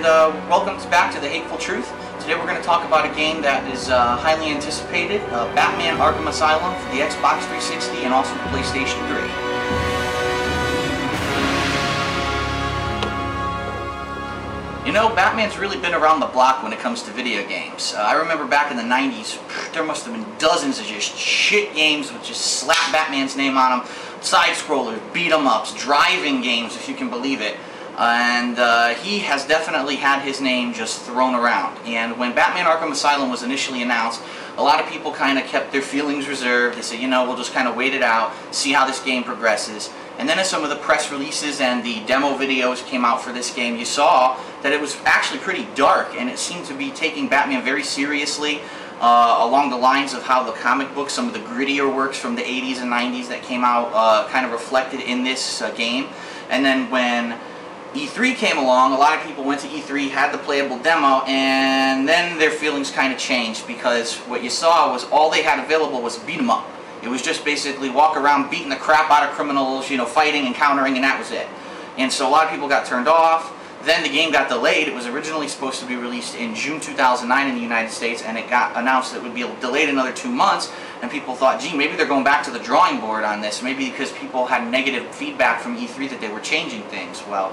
and welcome back to the Hateful Truth. Today we're going to talk about a game that is highly anticipated, Batman Arkham Asylum for the Xbox 360 and also the PlayStation 3. You know, Batman's really been around the block when it comes to video games. I remember back in the 90s, there must have been dozens of just shit games with just slap Batman's name on them, side-scrollers, beat-em-ups, driving games, if you can believe it. And he has definitely had his name just thrown around. And when Batman Arkham Asylum was initially announced, a lot of people kind of kept their feelings reserved. They said, you know, we'll just kind of wait it out, see how this game progresses. And then as some of the press releases and the demo videos came out for this game, you saw that it was actually pretty dark, and it seemed to be taking Batman very seriously, along the lines of how the comic books, some of the grittier works from the 80s and 90s that came out, kind of reflected in this game. And then when E3 came along, a lot of people went to E3, had the playable demo, and then their feelings kind of changed, because what you saw was all they had available was beat 'em up. It was just basically walk around beating the crap out of criminals, you know, fighting and countering, and that was it. And so a lot of people got turned off. Then the game got delayed. It was originally supposed to be released in June 2009 in the United States, and it got announced that it would be delayed another 2 months, and people thought, gee, maybe they're going back to the drawing board on this, maybe because people had negative feedback from E3 that they were changing things. Well,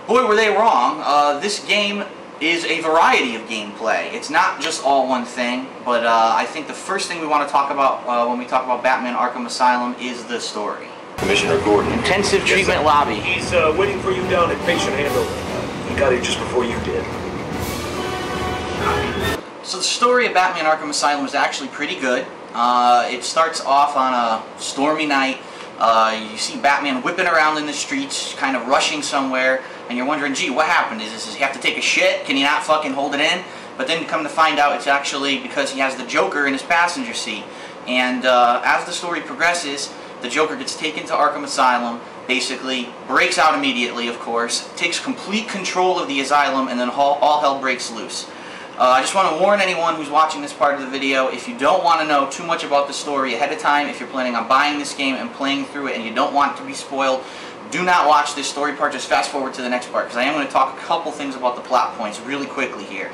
boy, were they wrong. This game is a variety of gameplay. It's not just all one thing, but I think the first thing we want to talk about when we talk about Batman Arkham Asylum is the story. Commissioner Gordon. Intensive treatment lobby. He's waiting for you down at patient handover. He got here just before you did. So the story of Batman Arkham Asylum is actually pretty good. It starts off on a stormy night. You see Batman whipping around in the streets, kind of rushing somewhere, and you're wondering, gee, what happened? Does he have to take a shit? Can he not fucking hold it in? But then you come to find out it's actually because he has the Joker in his passenger seat. And as the story progresses, the Joker gets taken to Arkham Asylum, basically breaks out immediately, of course, takes complete control of the asylum, and then all hell breaks loose. I just want to warn anyone who's watching this part of the video, if you don't want to know too much about the story ahead of time, if you're planning on buying this game and playing through it and you don't want it to be spoiled, do not watch this story part, just fast forward to the next part, because I am going to talk a couple things about the plot points really quickly here.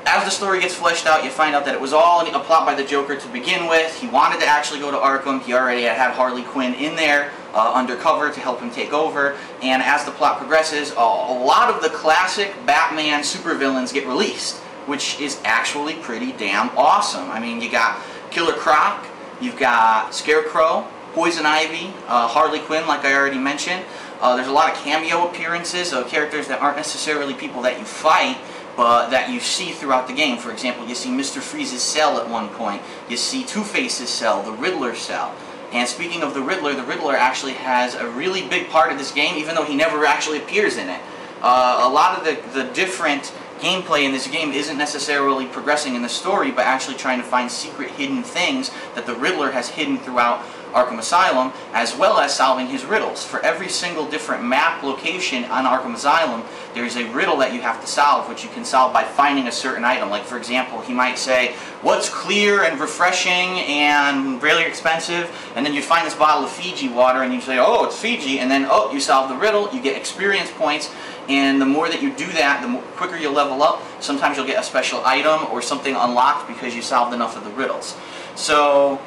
As the story gets fleshed out, you find out that it was all a plot by the Joker to begin with. He wanted to actually go to Arkham. He already had Harley Quinn in there undercover to help him take over. And as the plot progresses, a lot of the classic Batman supervillains get released, which is actually pretty damn awesome. I mean, you got Killer Croc, you've got Scarecrow, Poison Ivy, Harley Quinn, like I already mentioned. There's a lot of cameo appearances of characters that aren't necessarily people that you fight, but that you see throughout the game. For example, you see Mr. Freeze's cell at one point. You see Two-Face's cell, the Riddler's cell. And speaking of the Riddler actually has a really big part of this game, even though he never actually appears in it. A lot of the different gameplay in this game isn't necessarily progressing in the story, but actually trying to find secret hidden things that the Riddler has hidden throughout Arkham Asylum, as well as solving his riddles. For every single different map location on Arkham Asylum, there's a riddle that you have to solve, which you can solve by finding a certain item. Like, for example, he might say, what's clear and refreshing and really expensive? And then you find this bottle of Fiji water and you say, oh, it's Fiji, and then, oh, you solve the riddle, you get experience points, and the more that you do that, the quicker you'll level up. Sometimes you'll get a special item or something unlocked because you solved enough of the riddles. So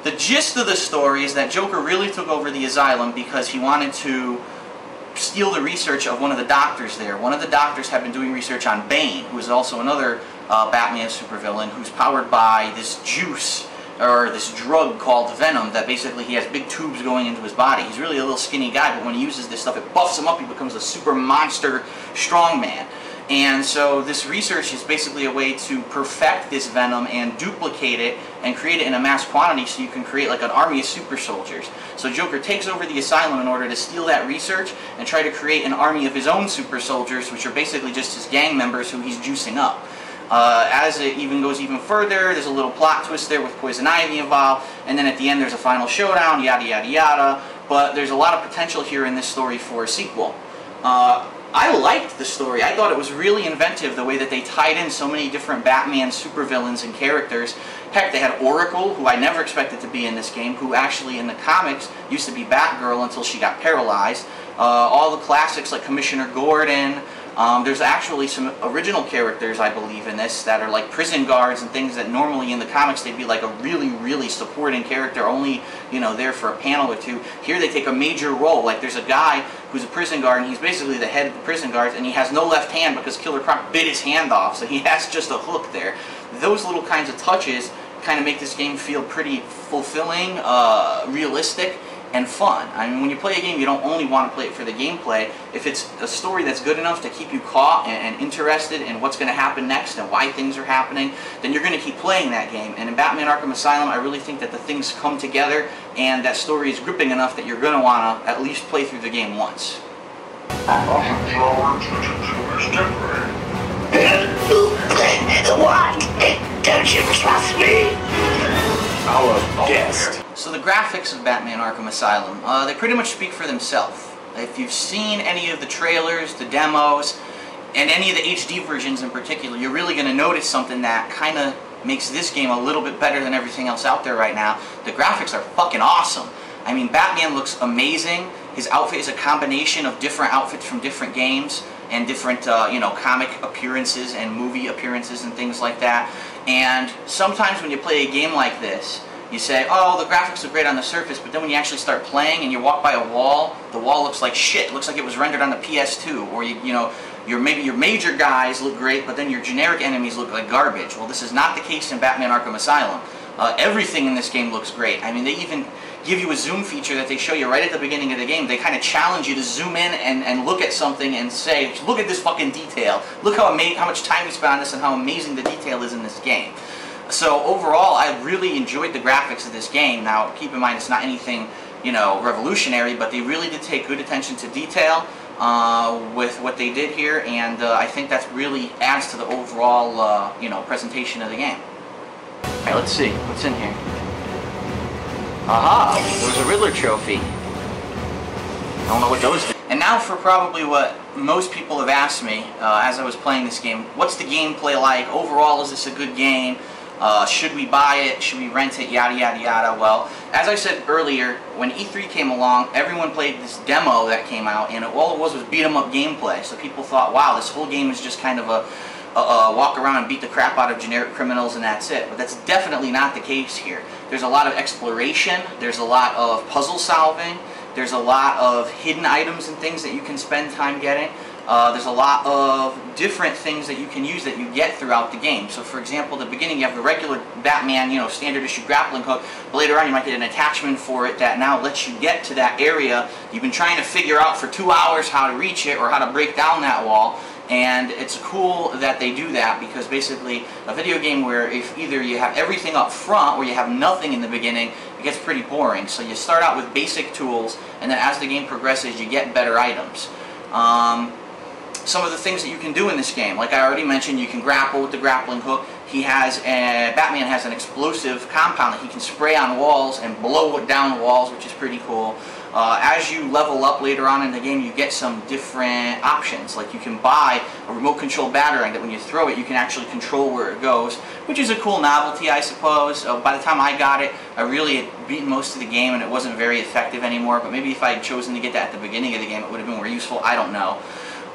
the gist of the story is that Joker really took over the asylum because he wanted to steal the research of one of the doctors there. One of the doctors had been doing research on Bane, who is also another Batman supervillain, who's powered by this juice, or this drug called Venom, that basically he has big tubes going into his body. He's really a little skinny guy, but when he uses this stuff, it buffs him up. He becomes a super monster strongman. And so this research is basically a way to perfect this Venom and duplicate it and create it in a mass quantity so you can create like an army of super soldiers. So Joker takes over the asylum in order to steal that research and try to create an army of his own super soldiers, which are basically just his gang members who he's juicing up. As it even goes even further, there's a little plot twist there with Poison Ivy involved, and then at the end there's a final showdown, yada yada yada. But there's a lot of potential here in this story for a sequel. I liked the story. I thought it was really inventive the way that they tied in so many different Batman supervillains and characters. Heck, they had Oracle, who I never expected to be in this game, who actually in the comics used to be Batgirl until she got paralyzed. All the classics like Commissioner Gordon, There's actually some original characters, I believe, in this that are like prison guards and things that normally in the comics they'd be like a really, really supporting character, only, you know, there for a panel or two. Here they take a major role. Like there's a guy who's a prison guard, and he's basically the head of the prison guards, and he has no left hand because Killer Croc bit his hand off, so he has just a hook there. Those little kinds of touches kind of make this game feel pretty fulfilling, realistic, and fun. I mean, when you play a game, you don't only want to play it for the gameplay. If it's a story that's good enough to keep you caught and interested in what's going to happen next and why things are happening, then you're going to keep playing that game. And in Batman Arkham Asylum, I really think that the things come together and that story is gripping enough that you're going to want to at least play through the game once. What? Don't you trust me? Our guest. So the graphics of Batman Arkham Asylum, they pretty much speak for themselves. If you've seen any of the trailers, the demos, and any of the HD versions in particular, you're really going to notice something that kind of makes this game a little bit better than everything else out there right now. The graphics are fucking awesome. I mean, Batman looks amazing. His outfit is a combination of different outfits from different games and different, you know, comic appearances and movie appearances and things like that. And sometimes when you play a game like this, you say, oh, the graphics look great on the surface, but then when you actually start playing and you walk by a wall, the wall looks like shit. It looks like it was rendered on the PS2. Or, you know, maybe your major guys look great, but then your generic enemies look like garbage. Well, this is not the case in Batman Arkham Asylum. Everything in this game looks great. I mean, they even give you a zoom feature that they show you right at the beginning of the game. They kind of challenge you to zoom in and look at something and say, look at this fucking detail. Look how much time we spent on this and how amazing the detail is in this game. So overall, I really enjoyed the graphics of this game. Now, keep in mind, it's not anything, you know, revolutionary, but they really did take good attention to detail with what they did here, and I think that really adds to the overall, you know, presentation of the game. Alright, let's see. What's in here? Aha! There was a Riddler trophy. I don't know what those do. And now for probably what most people have asked me as I was playing this game. What's the gameplay like? Overall, is this a good game? Should we buy it? Should we rent it? Yada, yada, yada. Well, as I said earlier, when E3 came along, everyone played this demo that came out, and all it was beat-em-up gameplay. So people thought, wow, this whole game is just kind of a walk around and beat the crap out of generic criminals and that's it. But that's definitely not the case here. There's a lot of exploration, there's a lot of puzzle solving, there's a lot of hidden items and things that you can spend time getting. There's a lot of different things that you can use that you get throughout the game. So for example, at the beginning you have the regular Batman, you know, standard issue grappling hook, but later on you might get an attachment for it that now lets you get to that area. You've been trying to figure out for 2 hours how to reach it or how to break down that wall. And it's cool that they do that, because basically a video game where if either you have everything up front or you have nothing in the beginning, it gets pretty boring. So you start out with basic tools, and then as the game progresses you get better items. Some of the things that you can do in this game, like I already mentioned, you can grapple with the grappling hook. Batman has an explosive compound that he can spray on walls and blow down walls, which is pretty cool. As you level up later on in the game, you get some different options. Like you can buy a remote control batarang that when you throw it, you can actually control where it goes, which is a cool novelty, I suppose. By the time I got it, I really had beaten most of the game and it wasn't very effective anymore, but maybe if I had chosen to get that at the beginning of the game, it would have been more useful. I don't know.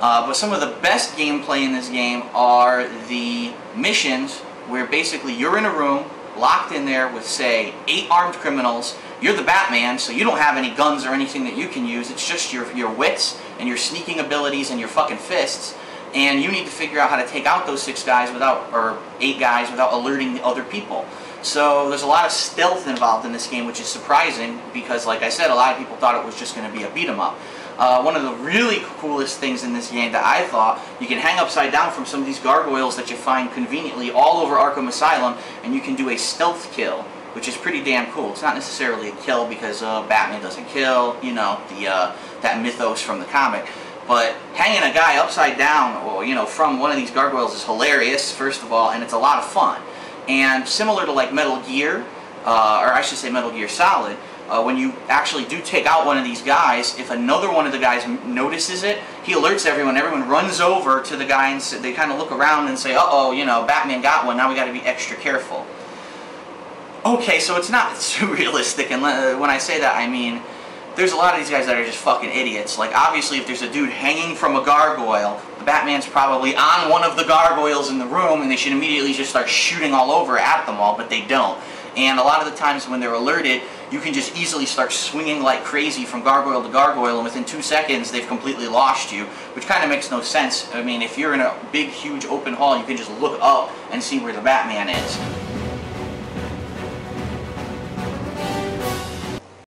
But some of the best gameplay in this game are the missions where basically you're in a room, locked in there with, say, 8 armed criminals. You're the Batman, so you don't have any guns or anything that you can use. It's just your wits and your sneaking abilities and your fucking fists. And you need to figure out how to take out those 6 guys or 8 guys without alerting the other people. So there's a lot of stealth involved in this game, which is surprising because, like I said, a lot of people thought it was just going to be a beat-em-up. One of the really coolest things in this game that I thought, you can hang upside down from some of these gargoyles that you find conveniently all over Arkham Asylum, and you can do a stealth kill, which is pretty damn cool. It's not necessarily a kill because Batman doesn't kill, you know, that mythos from the comic. But hanging a guy upside down, or, you know, from one of these gargoyles is hilarious, first of all, and it's a lot of fun. And similar to like Metal Gear, or I should say Metal Gear Solid, when you actually do take out one of these guys, if another one of the guys notices it, he alerts everyone. Everyone runs over to the guy and they kind of look around and say, uh-oh, you know, Batman got one, now we got to be extra careful. Okay, so it's not too realistic, and when I say that, I mean, there's a lot of these guys that are just fucking idiots. Like, obviously, if there's a dude hanging from a gargoyle, the Batman's probably on one of the gargoyles in the room, and they should immediately just start shooting all over at them all, but they don't. And a lot of the times when they're alerted, you can just easily start swinging like crazy from gargoyle to gargoyle, and within 2 seconds they've completely lost you, which kind of makes no sense. I mean, if you're in a big, huge open hall, you can just look up and see where the Batman is.